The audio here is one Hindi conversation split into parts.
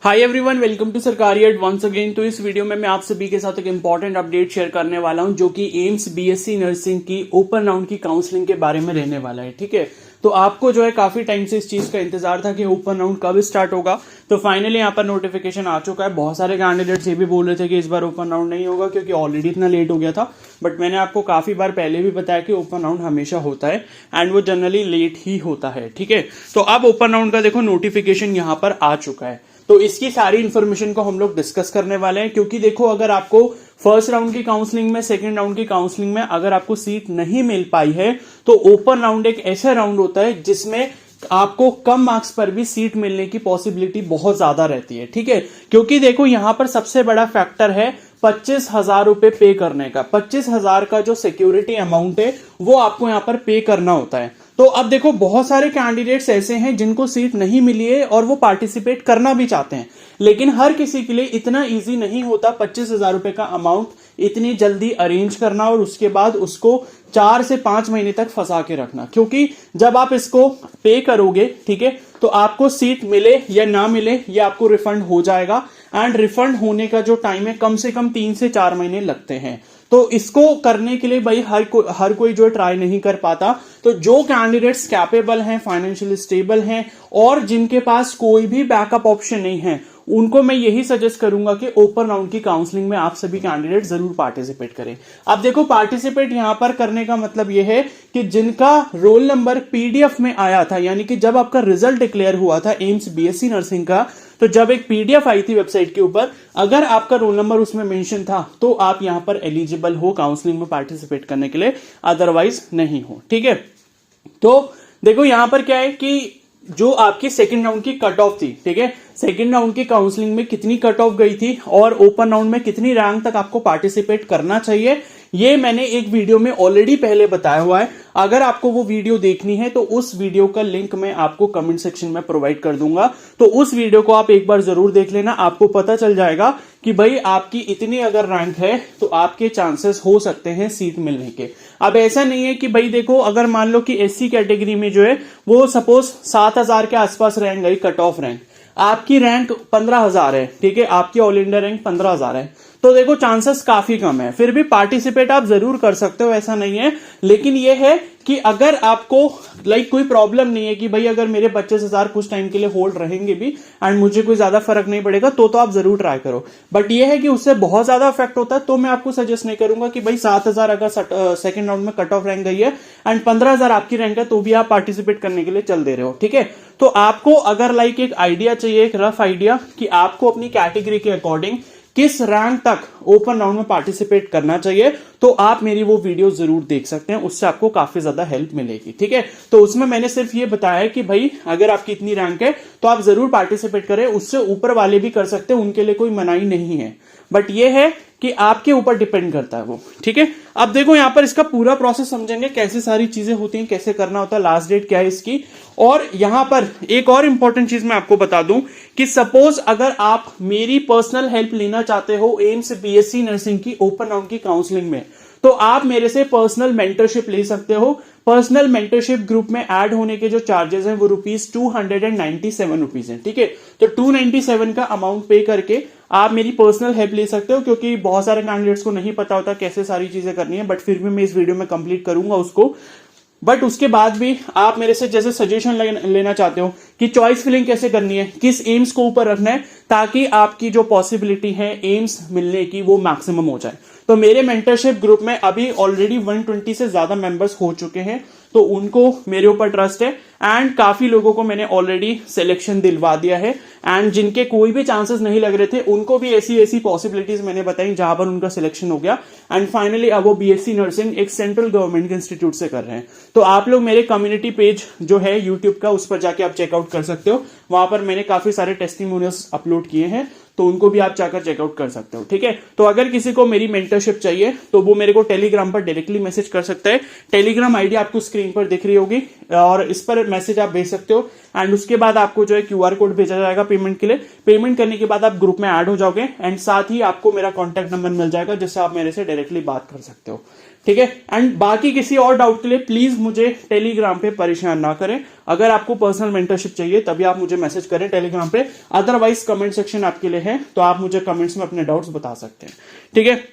हाय एवरीवन, वेलकम टू सरकारी एड वंस अगेन। तो इस वीडियो में मैं आप सभी के साथ एक इंपॉर्टेंट अपडेट शेयर करने वाला हूं जो कि एम्स बीएससी नर्सिंग की ओपन राउंड की काउंसलिंग के बारे में रहने वाला है। ठीक है, तो आपको जो है काफी टाइम से इस चीज का इंतजार था कि ओपन राउंड कब स्टार्ट होगा। तो फाइनली यहाँ पर नोटिफिकेशन आ चुका है। बहुत सारे कैंडिडेट्स ये भी बोल रहे थे कि इस बार ओपन राउंड नहीं होगा क्योंकि ऑलरेडी इतना लेट हो गया था, बट मैंने आपको काफी बार पहले भी बताया कि ओपन राउंड हमेशा होता है एंड वो जनरली लेट ही होता है। ठीक है, तो अब ओपन राउंड का देखो नोटिफिकेशन यहाँ पर आ चुका है। तो इसकी सारी इंफॉर्मेशन को हम लोग डिस्कस करने वाले हैं, क्योंकि देखो अगर आपको फर्स्ट राउंड की काउंसलिंग में, सेकंड राउंड की काउंसलिंग में अगर आपको सीट नहीं मिल पाई है तो ओपन राउंड एक ऐसा राउंड होता है जिसमें आपको कम मार्क्स पर भी सीट मिलने की पॉसिबिलिटी बहुत ज्यादा रहती है। ठीक है, क्योंकि देखो यहां पर सबसे बड़ा फैक्टर है 25,000 रुपए पे करने का। 25,000 का जो सिक्योरिटी अमाउंट है वो आपको यहां पर पे करना होता है। तो अब देखो बहुत सारे कैंडिडेट्स ऐसे हैं जिनको सीट नहीं मिली है और वो पार्टिसिपेट करना भी चाहते हैं, लेकिन हर किसी के लिए इतना इजी नहीं होता 25,000 रुपए का अमाउंट इतनी जल्दी अरेंज करना और उसके बाद उसको 4 से 5 महीने तक फंसा के रखना। क्योंकि जब आप इसको पे करोगे, ठीक है, तो आपको सीट मिले या ना मिले ये आपको रिफंड हो जाएगा एंड रिफंड होने का जो टाइम है कम से कम 3 से 4 महीने लगते हैं। तो इसको करने के लिए भाई हर कोई जो ट्राई नहीं कर पाता। तो जो कैंडिडेट्स कैपेबल हैं, फाइनेंशियल स्टेबल हैं और जिनके पास कोई भी बैकअप ऑप्शन नहीं है, उनको मैं यही सजेस्ट करूंगा कि ओपन राउंड की काउंसलिंग में आप सभी कैंडिडेट जरूर पार्टिसिपेट करें। अब देखो पार्टिसिपेट यहां पर करने का मतलब यह है कि जिनका रोल नंबर पीडीएफ में आया था, यानी कि जब आपका रिजल्ट डिक्लेयर हुआ था एम्स बीएससी नर्सिंग का, तो जब एक पीडीएफ आई थी वेबसाइट के ऊपर, अगर आपका रोल नंबर उसमें मेंशन था तो आप यहां पर एलिजिबल हो काउंसलिंग में पार्टिसिपेट करने के लिए, अदरवाइज नहीं हो। ठीक है, तो देखो यहां पर क्या है कि जो आपकी सेकंड राउंड की कट ऑफ थी, ठीक है, सेकंड राउंड की काउंसलिंग में कितनी कट ऑफ गई थी और ओपन राउंड में कितनी रैंक तक आपको पार्टिसिपेट करना चाहिए, ये मैंने एक वीडियो में ऑलरेडी पहले बताया हुआ है। अगर आपको वो वीडियो देखनी है तो उस वीडियो का लिंक मैं आपको कमेंट सेक्शन में प्रोवाइड कर दूंगा, तो उस वीडियो को आप एक बार जरूर देख लेना। आपको पता चल जाएगा कि भाई आपकी इतनी अगर रैंक है तो आपके चांसेस हो सकते हैं सीट मिलने के। अब ऐसा नहीं है कि भाई देखो अगर मान लो कि एससी कैटेगरी में जो है वो सपोज 7,000 के आसपास रैंक गई कट ऑफ रैंक, आपकी रैंक 15,000 है, ठीक है, आपकी ऑल इंडिया रैंक 15,000 है, तो देखो चांसेस काफी कम है। फिर भी पार्टिसिपेट आप जरूर कर सकते हो, ऐसा नहीं है, लेकिन यह है कि अगर आपको कोई प्रॉब्लम नहीं है कि भाई अगर मेरे 25,000 कुछ टाइम के लिए होल्ड रहेंगे भी एंड मुझे कोई ज्यादा फर्क नहीं पड़ेगा तो आप जरूर ट्राई करो। बट यह है कि उससे बहुत ज्यादा इफेक्ट होता है, तो मैं आपको सजेस्ट नहीं करूंगा कि भाई 7,000 अगर सेकंड राउंड में कट ऑफ रैंक गई है एंड 15,000 आपकी रैंक है तो भी आप पार्टिसिपेट करने के लिए चल दे रहे हो। ठीक है, तो आपको अगर एक आइडिया चाहिए, एक रफ आइडिया कि आपको अपनी कैटेगरी के अकॉर्डिंग किस रैंक तक ओपन राउंड में पार्टिसिपेट करना चाहिए, तो आप मेरी वो वीडियो जरूर देख सकते हैं, उससे आपको काफी ज्यादा हेल्प मिलेगी। ठीक है, तो उसमें मैंने सिर्फ ये बताया है कि भाई अगर आपकी इतनी रैंक है तो आप जरूर पार्टिसिपेट करें, उससे ऊपर वाले भी कर सकते हैं, उनके लिए कोई मनाही नहीं है, बट ये है कि आपके ऊपर डिपेंड करता है वो। ठीक है, अब देखो यहां पर इसका पूरा प्रोसेस समझेंगे, कैसे सारी चीजें होती हैं, कैसे करना होता है, लास्ट डेट क्या है इसकी। और यहां पर एक और इंपॉर्टेंट चीज मैं आपको बता दूं कि सपोज अगर आप मेरी पर्सनल हेल्प लेना चाहते हो एम्स बीएससी नर्सिंग की ओपन राउंड की काउंसलिंग में, तो आप मेरे से पर्सनल मेंटरशिप ले सकते हो। पर्सनल मेंटरशिप ग्रुप में ऐड होने के जो चार्जेस हैं वो ₹297 हैं। ठीक है, तो 297 का अमाउंट पे करके आप मेरी पर्सनल हेल्प ले सकते हो, क्योंकि बहुत सारे कैंडिडेट्स को नहीं पता होता कैसे सारी चीजें करनी है, बट फिर भी मैं इस वीडियो में कंप्लीट करूंगा उसको। बट उसके बाद भी आप मेरे से जैसे सजेशन लेना चाहते हो कि चॉइस फिलिंग कैसे करनी है, किस एम्स को ऊपर रखना है, ताकि आपकी जो पॉसिबिलिटी है एम्स मिलने की वो मैक्सिमम हो जाए, तो मेरे मेंटरशिप ग्रुप में अभी ऑलरेडी 120 से ज्यादा मेंबर्स हो चुके हैं, तो उनको मेरे ऊपर ट्रस्ट है एंड काफी लोगों को मैंने ऑलरेडी सिलेक्शन दिलवा दिया है एंड जिनके कोई भी चांसेस नहीं लग रहे थे उनको भी ऐसी ऐसी पॉसिबिलिटीज मैंने बताई जहां पर उनका सिलेक्शन हो गया एंड फाइनली अब वो बीएससी नर्सिंग एक सेंट्रल गवर्नमेंट के इंस्टीट्यूट से कर रहे हैं। तो आप लोग मेरे कम्युनिटी पेज जो है यूट्यूब का, उस पर जाके आप चेकआउट कर सकते हो, वहां पर मैंने काफी सारे टेस्टिमोनियल्स अपलोड किए हैं, तो उनको भी आप जाकर चेकआउट कर सकते हो। ठीक है, तो अगर किसी को मेरी मेंटरशिप चाहिए तो वो मेरे को टेलीग्राम पर डायरेक्टली मैसेज कर सकता है। टेलीग्राम आईडी आपको स्क्रीन पर दिख रही होगी और इस पर मैसेज आप भेज सकते हो एंड उसके बाद आपको जो है QR कोड भेजा जाएगा पेमेंट के लिए। पेमेंट करने के बाद आप ग्रुप में ऐड हो जाओगे एंड साथ ही आपको मेरा कॉन्टैक्ट नंबर मिल जाएगा जिससे आप मेरे से डायरेक्टली बात कर सकते हो, ठीक है। एंड बाकी किसी और डाउट के लिए प्लीज मुझे टेलीग्राम पे परेशान ना करें। अगर आपको पर्सनल मेंटरशिप चाहिए तभी आप मुझे मैसेज करें टेलीग्राम पे, अदरवाइज कमेंट सेक्शन आपके लिए है, तो आप मुझे कमेंट्स में अपने डाउट्स बता सकते हैं, ठीक है।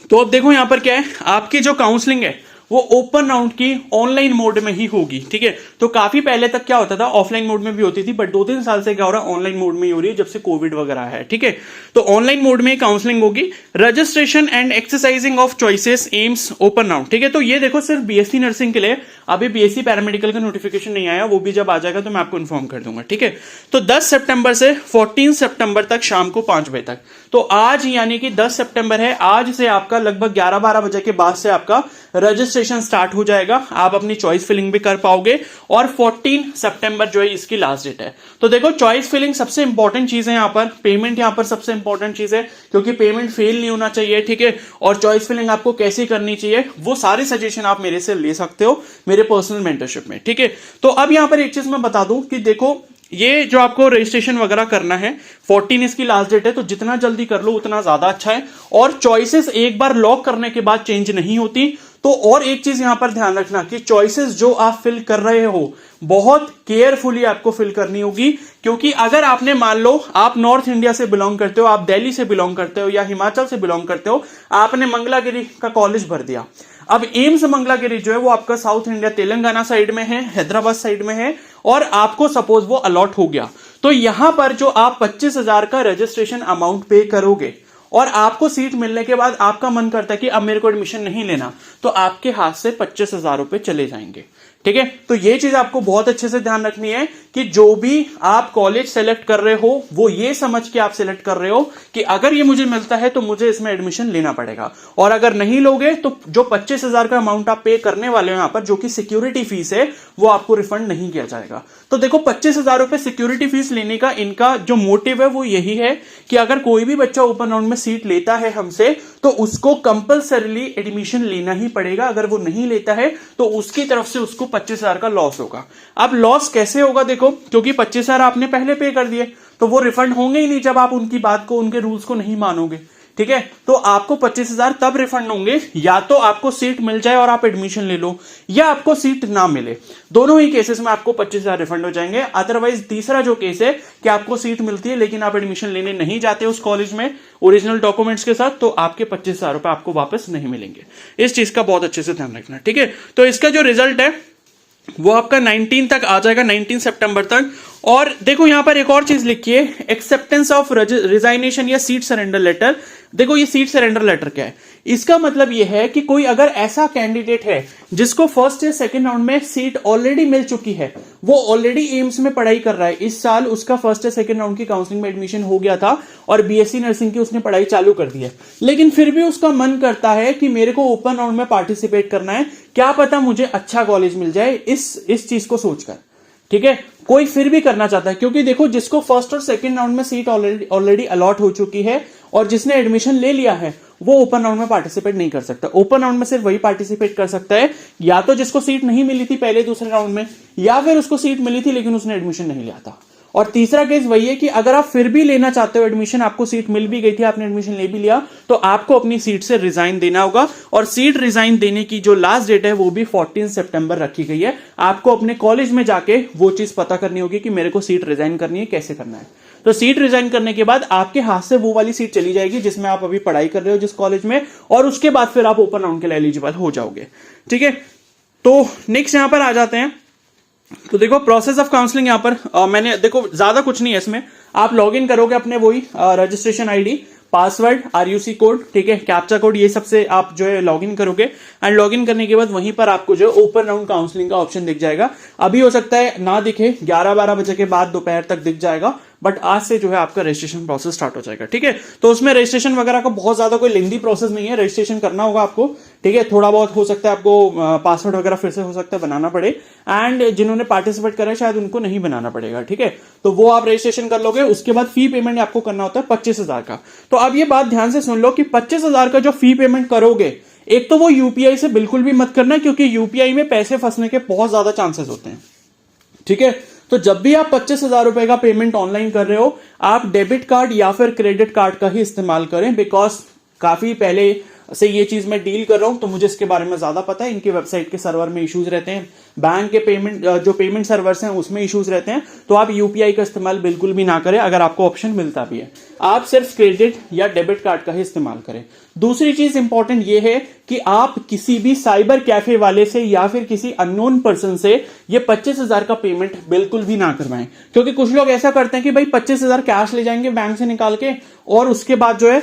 तो अब देखो यहां पर क्या है, आपकी जो काउंसलिंग है वो ओपन राउंड की ऑनलाइन मोड में ही होगी, ठीक है। तो काफी पहले तक क्या होता था, ऑफलाइन मोड में भी होती थी, बट 2-3 साल से क्या हो रहा है, ऑनलाइन मोड में ही हो रही है जब से कोविड वगैरह है, ठीक है। तो ऑनलाइन मोड में काउंसलिंग होगी। Registration and exercising of choices AIIMS open round, ठीक है। तो ये देखो सिर्फ BSc नर्सिंग के लिए, अभी BSc पैरामेडिकल का नोटिफिकेशन नहीं आया, वो भी जब आ जाएगा तो मैं आपको इन्फॉर्म कर दूंगा, ठीक है। तो 10 सितंबर से 14 सितंबर तक शाम को 5 बजे तक, तो आज यानी कि 10 सितंबर है, आज से आपका लगभग 11-12 बजे के बाद से आपका रजिस्ट्रेशन स्टार्ट हो जाएगा। आप अपनी चॉइस फिलिंग भी कर पाओगे और 14 सितंबर जो है इसकी लास्ट डेट है। तो देखो चॉइस फिलिंग सबसे इंपॉर्टेंट चीज है, यहाँ पर पेमेंट यहाँ पर सबसे इंपॉर्टेंट चीज है, क्योंकि पेमेंट फेल नहीं होना चाहिए, ठीक है। और चॉइस फिलिंग आपको कैसे करनी चाहिए वो सारे सजेशन आप मेरे से ले सकते हो मेरे पर्सनल मेंटरशिप में, ठीक है। तो अब यहां पर एक चीज मैं बता दूं कि देखो ये जो आपको रजिस्ट्रेशन वगैरह करना है 14 इसकी लास्ट डेट है, तो जितना जल्दी कर लो उतना ज्यादा अच्छा है। और चॉइसेस एक बार लॉक करने के बाद चेंज नहीं होती। तो और एक चीज यहां पर ध्यान रखना कि चॉइसेस जो आप फिल कर रहे हो बहुत केयरफुली आपको फिल करनी होगी, क्योंकि अगर आपने मान लो आप नॉर्थ इंडिया से बिलोंग करते हो, आप दिल्ली से बिलोंग करते हो या हिमाचल से बिलोंग करते हो, आपने मंगलागिरी का कॉलेज भर दिया। अब एम्स मंगलागिरी जो है वो आपका साउथ इंडिया तेलंगाना साइड में है, हैदराबाद साइड में है, और आपको सपोज वो अलॉट हो गया, तो यहां पर जो आप 25,000 का रजिस्ट्रेशन अमाउंट पे करोगे और आपको सीट मिलने के बाद आपका मन करता है कि अब मेरे को एडमिशन नहीं लेना, तो आपके हाथ से 25,000 रुपए चले जाएंगे, ठीक है। तो ये चीज आपको बहुत अच्छे से ध्यान रखनी है कि जो भी आप कॉलेज सेलेक्ट कर रहे हो वो ये समझ के आप सेलेक्ट कर रहे हो कि अगर ये मुझे मिलता है तो मुझे इसमें एडमिशन लेना पड़ेगा, और अगर नहीं लोगे तो जो 25,000 का अमाउंट आप पे करने वाले हो यहां पर, जो कि सिक्योरिटी फीस है, वो आपको रिफंड नहीं किया जाएगा। तो देखो 25,000 रुपए सिक्योरिटी फीस लेने का इनका जो मोटिव है वो यही है कि अगर कोई भी बच्चा ओपन राउंड में सीट लेता है हमसे तो उसको कंपल्सरीली एडमिशन लेना ही पड़ेगा। अगर वो नहीं लेता है तो उसकी तरफ से उसको 25,000 का लॉस होगा। अब लॉस कैसे होगा देखो, क्योंकि 25,000 आपने पहले पे कर दिए तो वो रिफंड होंगे ही नहीं जब आप उनकी बात को, उनके रूल्स को नहीं मानोगे, ठीक है। तो आपको 25,000 तब रिफंड होंगे या तो आपको सीट मिल जाए और आप एडमिशन ले लो, या आपको सीट ना मिले। दोनों ही केसेस में आपको 25,000 रिफंड हो जाएंगे। अदरवाइज तीसरा जो केस है कि आपको सीट मिलती है लेकिन आप एडमिशन लेने नहीं जाते उस कॉलेज में ओरिजिनल डॉक्यूमेंट्स के साथ, तो आपके 25,000 रुपए आपको वापस नहीं मिलेंगे। इस चीज का बहुत अच्छे से ध्यान रखना, ठीक है। तो इसका जो रिजल्ट है वो आपका 19 तक आ जाएगा, 19 सितंबर तक। और देखो यहां पर एक और चीज लिखी है, एक्सेप्टेंस ऑफ रिजाइनेशन या सीट सरेंडर लेटर। देखो ये सीट सरेंडर लेटर क्या है, इसका मतलब ये है कि कोई अगर ऐसा कैंडिडेट है जिसको फर्स्ट या सेकंड राउंड में सीट ऑलरेडी मिल चुकी है, वो ऑलरेडी एम्स में पढ़ाई कर रहा है, इस साल उसका फर्स्ट या सेकंड राउंड की काउंसलिंग में एडमिशन हो गया था और BSc नर्सिंग की उसने पढ़ाई चालू कर दी है, लेकिन फिर भी उसका मन करता है कि मेरे को ओपन राउंड में पार्टिसिपेट करना है, क्या पता मुझे अच्छा कॉलेज मिल जाए, इस चीज को सोचकर, ठीक है। कोई फिर भी करना चाहता है, क्योंकि देखो जिसको फर्स्ट और सेकंड राउंड में सीट ऑलरेडी अलॉट हो चुकी है और जिसने एडमिशन ले लिया है वो ओपन राउंड में पार्टिसिपेट नहीं कर सकता। ओपन राउंड में सिर्फ वही पार्टिसिपेट कर सकता है या तो जिसको सीट नहीं मिली थी पहले दूसरे राउंड में, या फिर उसको सीट मिली थी लेकिन उसने एडमिशन नहीं लिया था। और तीसरा केस वही है कि अगर आप फिर भी लेना चाहते हो एडमिशन, आपको सीट मिल भी गई थी, आपने एडमिशन ले भी लिया, तो आपको अपनी सीट से रिजाइन देना होगा। और सीट रिजाइन देने की जो लास्ट डेट है वो भी 14 सितंबर रखी गई है। आपको अपने कॉलेज में जाके वो चीज पता करनी होगी कि मेरे को सीट रिजाइन करनी है, कैसे करना है। तो सीट रिजाइन करने के बाद आपके हाथ से वो वाली सीट चली जाएगी जिसमें आप अभी पढ़ाई कर रहे हो जिस कॉलेज में, और उसके बाद फिर आप ओपन राउंड के लिए एलिजिबल हो जाओगे, ठीक है। तो नेक्स्ट यहां पर आ जाते हैं। तो देखो प्रोसेस ऑफ काउंसलिंग यहां पर मैंने देखो ज्यादा कुछ नहीं है इसमें, आप लॉग इन करोगे अपने वही registration ID, password, RUC code, ठीक है, कैप्चा कोड, ये सबसे आप जो है लॉग इन करोगे। एंड लॉग इन करने के बाद वहीं पर आपको जो ओपन राउंड काउंसलिंग का ऑप्शन दिख जाएगा। अभी हो सकता है ना दिखे, 11-12 बजे के बाद दोपहर तक दिख जाएगा, बट आज से जो है आपका रजिस्ट्रेशन प्रोसेस स्टार्ट हो जाएगा, ठीक है। तो उसमें रजिस्ट्रेशन वगैरह का बहुत ज्यादा कोई लेंदी प्रोसेस नहीं है, रजिस्ट्रेशन करना होगा आपको, ठीक है। थोड़ा बहुत हो सकता है आपको पासवर्ड वगैरह फिर से हो सकता है बनाना पड़े, एंड जिन्होंने पार्टिसिपेट करा है शायद उनको नहीं बनाना पड़ेगा, ठीक है। तो वो आप रजिस्ट्रेशन कर लोगे, उसके बाद फी पेमेंट आपको करना होता है 25,000 का। तो अब ये बात ध्यान से सुन लो कि 25,000 का जो फी पेमेंट करोगे, एक तो वो UPI से बिल्कुल भी मत करना, क्योंकि UPI में पैसे फंसने के बहुत ज्यादा चांसेस होते हैं, ठीक है। तो जब भी आप 25,000 रुपए का पेमेंट ऑनलाइन कर रहे हो, आप डेबिट कार्ड या फिर क्रेडिट कार्ड का ही इस्तेमाल करें, बिकॉज काफी पहले से ये चीज मैं डील कर रहा हूं तो मुझे इसके बारे में ज्यादा पता है। इनकी वेबसाइट के सर्वर में इश्यूज रहते हैं, बैंक के पेमेंट जो पेमेंट सर्वर्स हैं उसमें इश्यूज रहते हैं। तो आप यूपीआई का इस्तेमाल बिल्कुल भी ना करें, अगर आपको ऑप्शन मिलता भी है। आप सिर्फ क्रेडिट या डेबिट कार्ड का ही इस्तेमाल करें। दूसरी चीज इंपॉर्टेंट ये है कि आप किसी भी साइबर कैफे वाले से या फिर किसी अननोन पर्सन से ये 25,000 का पेमेंट बिल्कुल भी ना करवाएं, क्योंकि कुछ लोग ऐसा करते हैं कि भाई 25,000 कैश ले जाएंगे बैंक से निकाल के और उसके बाद जो है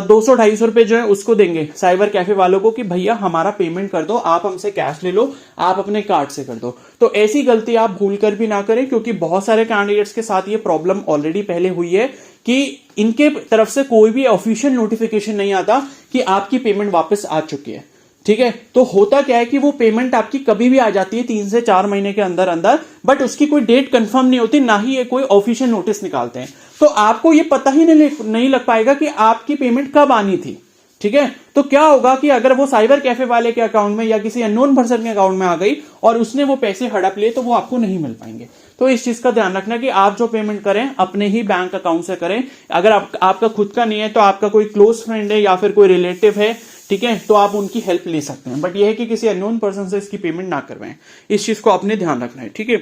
200-250 रुपए जो है उसको देंगे साइबर कैफे वालों को कि भैया हमारा पेमेंट कर दो, आप हमसे कैश ले लो, आप अपने कार्ड से कर दो। तो ऐसी गलती आप भूल कर भी ना करें, क्योंकि बहुत सारे कैंडिडेट्स के साथ ये प्रॉब्लम ऑलरेडी पहले हुई है कि इनके तरफ से कोई भी ऑफिशियल नोटिफिकेशन नहीं आता कि आपकी पेमेंट वापस आ चुकी है। ठीक है, तो होता क्या है कि वो पेमेंट आपकी कभी भी आ जाती है 3 से 4 महीने के अंदर अंदर, बट उसकी कोई डेट कंफर्म नहीं होती, ना ही ये कोई ऑफिशियल नोटिस निकालते हैं। तो आपको ये पता ही नहीं लग पाएगा कि आपकी पेमेंट कब आनी थी। ठीक है, तो क्या होगा कि अगर वो साइबर कैफे वाले के अकाउंट में या किसी अननोन पर्सन के अकाउंट में आ गई और उसने वो पैसे हड़प लिए तो वो आपको नहीं मिल पाएंगे। तो इस चीज का ध्यान रखना कि आप जो पेमेंट करें अपने ही बैंक अकाउंट से करें। अगर आपका खुद का नहीं है तो आपका कोई क्लोज फ्रेंड है या फिर कोई रिलेटिव है, ठीक है, तो आप उनकी हेल्प ले सकते हैं, बट यह है कि किसी अननोन पर्सन से इसकी पेमेंट ना करवाएं। इस चीज को अपने ध्यान रखना है। ठीक है,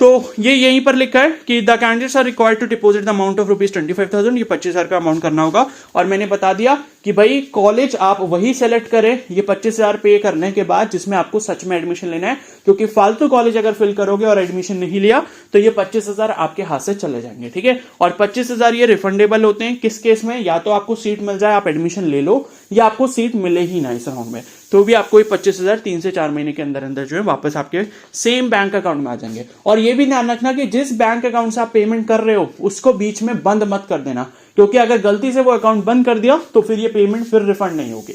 तो ये यहीं पर लिखा है कि the candidates are required to deposit the amount of ₹25,000, ये 25,000 का अमाउंट करना होगा। और मैंने बता दिया कि भाई कॉलेज आप वही सेलेक्ट करें ये 25,000 पे करने के बाद जिसमें आपको सच में एडमिशन लेना है, क्योंकि फालतू कॉलेज अगर फिल करोगे और एडमिशन नहीं लिया तो ये 25,000 आपके हाथ से चले जाएंगे। ठीक है, और 25,000 ये रिफंडेबल होते हैं। किस केस में? या तो आपको सीट मिल जाए, आप एडमिशन ले लो, या आपको सीट मिले ही ना इस राउंड में, तो भी आपको 25,000 3 से 4 महीने के अंदर अंदर जो है वापस आपके सेम बैंक अकाउंट में आ जाएंगे। और ये भी ध्यान रखना कि जिस बैंक अकाउंट से आप पेमेंट कर रहे हो उसको बीच में बंद मत कर देना, क्योंकि अगर गलती से वो अकाउंट बंद कर दिया तो फिर ये पेमेंट फिर रिफंड नहीं होगी।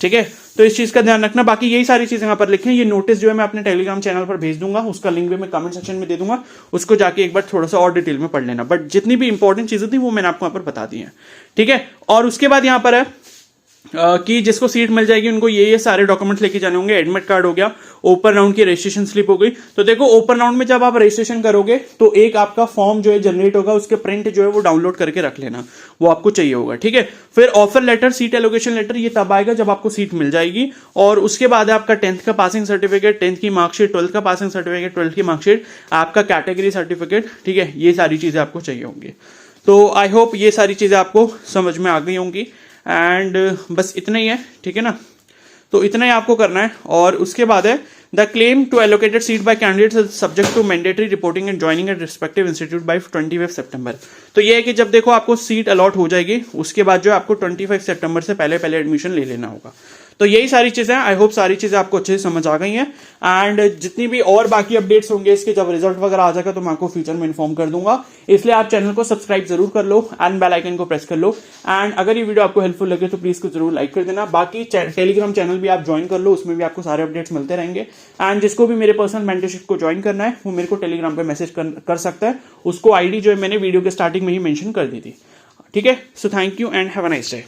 ठीक है, तो इस चीज का ध्यान रखना। बाकी यही सारी चीजें यहां पर लिखी हैं। ये नोटिस जो है मैं अपने टेलीग्राम चैनल पर भेज दूंगा, उसका लिंक भी मैं कमेंट सेक्शन में दे दूंगा, उसको जाके एक बार थोड़ा सा और डिटेल में पढ़ लेना। बट जितनी भी इंपॉर्टेंट चीजें थी वो मैंने आपको यहां पर बता दी है। ठीक है, और उसके बाद यहां पर है कि जिसको सीट मिल जाएगी उनको ये सारे डॉक्यूमेंट्स लेके जाने होंगे। एडमिट कार्ड हो गया, ओपन राउंड की रजिस्ट्रेशन स्लिप हो गई। तो देखो ओपन राउंड में जब आप रजिस्ट्रेशन करोगे तो एक आपका फॉर्म जो है जनरेट होगा, उसके प्रिंट जो है वो डाउनलोड करके रख लेना, वो आपको चाहिए होगा। ठीक है, फिर offer letter, seat allocation letter, ये तब आएगा जब आपको सीट मिल जाएगी। और उसके बाद आपका 10th का पासिंग सर्टिफिकेट, 10th की मार्कशीट, 12th का पासिंग सर्टिफिकेट, 12th की मार्कशीट, आपका कैटेगरी सर्टिफिकेट। ठीक है, ये सारी चीजें आपको चाहिए होंगी। तो आई होप ये सारी चीजें आपको समझ में आ गई होंगी। एंड बस इतना ही है। ठीक है ना, तो इतना ही आपको करना है। और उसके बाद है the claim to allocated seat by candidate subject to mandatory reporting and joining at respective institute by 25 September. तो ये है कि जब देखो आपको सीट अलॉट हो जाएगी उसके बाद जो आपको 25 सितंबर से पहले पहले एडमिशन ले लेना होगा। तो यही सारी चीजें, आई होप सारी चीजें आपको अच्छे से समझ आ गई हैं। एंड जितनी भी और बाकी अपडेट्स होंगे इसके, जब रिजल्ट वगैरह आ जाएगा तो मैं आपको फ्यूचर में इन्फॉर्म कर दूंगा। इसलिए आप चैनल को सब्सक्राइब जरूर कर लो एंड बेल आइकन को प्रेस कर लो। एंड अगर ये वीडियो आपको हेल्पफुल लगे तो प्लीज को जरूर लाइक कर देना। बाकी टेलीग्राम चैनल भी आप ज्वाइन कर लो, उसमें भी आपको सारे अपडेट्स मिलते रहेंगे। एंड जिसको भी मेरे पर्सनल मेंटरशिप को ज्वाइन करना है वो मेरे को टेलीग्राम पे मैसेज कर सकता है। उसको आईडी जो है मैंने वीडियो के स्टार्टिंग में ही मेंशन कर दी थी। ठीक है, so thank you and have a nice day.